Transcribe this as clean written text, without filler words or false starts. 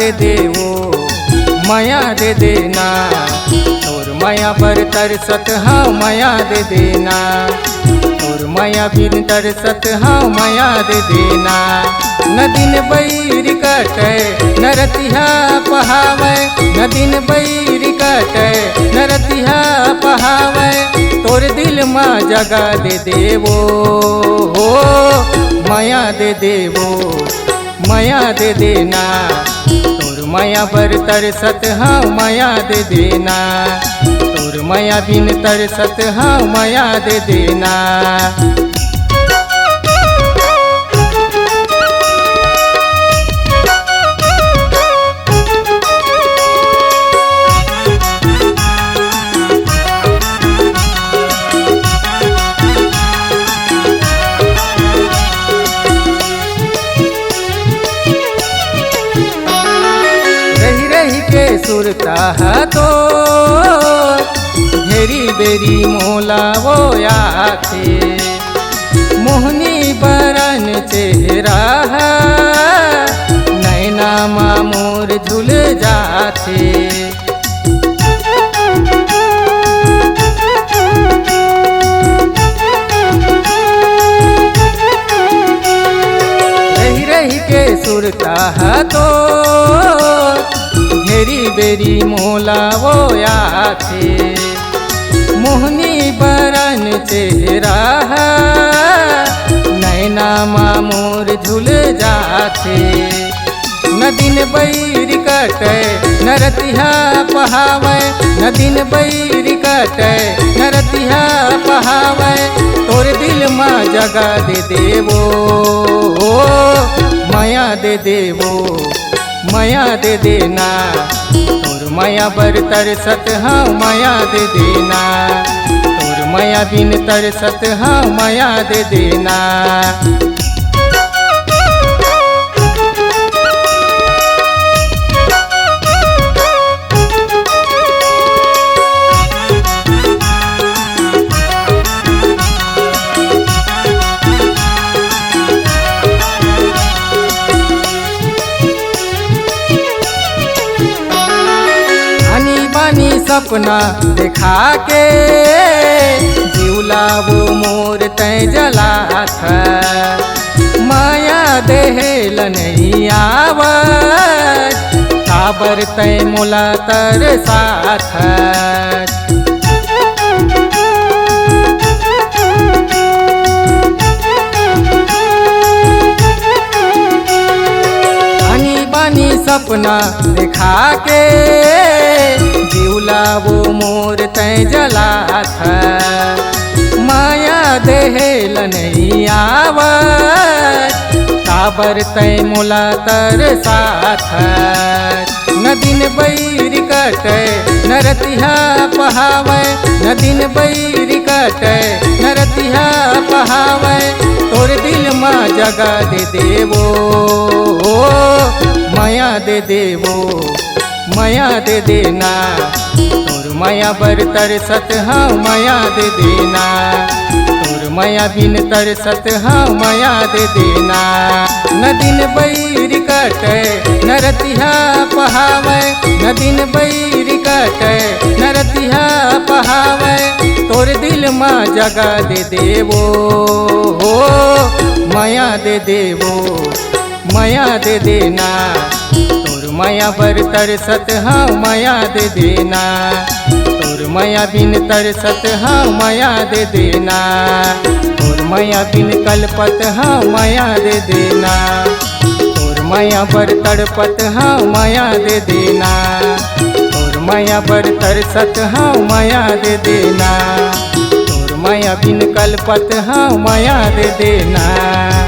दे देवो माया दे देना। तोर माया पर तरसत हाँ माया दे देना। तोर माया बिन तरसत हाँ माया दे देना। न दिन बैर कटे न रतिहा पहावे, न दिन बैर कटे न रतिहा पहावे। तोर दिल माँ जगा दे देवो हो माया दे देवो माया दे देना। तोर माया पर तरसत हाँ माया दे देना। तोर माया बिन तरसत हाँ माया दे देना। के सुरता तो घेरी बेरी मोला वो आथे। मोहनी बरन चेहरा नैना मामोर झुल जाथे। रही रही के सुरता तो घेरी बेरी मोला वो आथे। मोहनी बरन चेहरा नैना मामोर झुल जाथे। न दिन बैर कटे न रतिहा पहावे, न दिन बैर कटे न रतिहा पहावे। तोर दिल माँ जगा दे देवो माया दे देवो माया दे देना। तोर माया बर तरसत हाँ माया दे देना। तोर माया बिन तरसत हाँ माया दे देना। सपना देखा के जिउला वो मोर तय जला था। माया देहल नहीं आवत काबर तय मोला तरसा था। आनी बानी सपना देखा के जिउला वो मोर तय जला था। माया देहल नहीं आवत काबर तय मोला तरसा था। न दिन बैर कटे न रतिहा पहावे, न दिन बैर कटे न रतिहा पहावे। तोर दिल माँ जगा दे देवो माया दे देवो माया दे देना। तोर माया बर तरसत हाँ माया दे देना। तोर माया बिन तरसत हाँ माया दे देना। न दिन बैर कटे न रतिहा पहावे, न दिन बैर कटे न रतिहा पहावे। तोर दिल माँ जगा दे देवो माया दे देवो माया दे देना। तोर माया बर तरसत हाँ माया दे देना। तोर माया बिन तरसत हाँ माया दे देना। तोर माया बिन कलपत हाँ माया दे देना। तोर माया बर तड़पत हाँ माया दे देना। तोर माया बर तरसत हाँ माया दे देना। तोर माया बिन कलपत हाँ माया दे देना।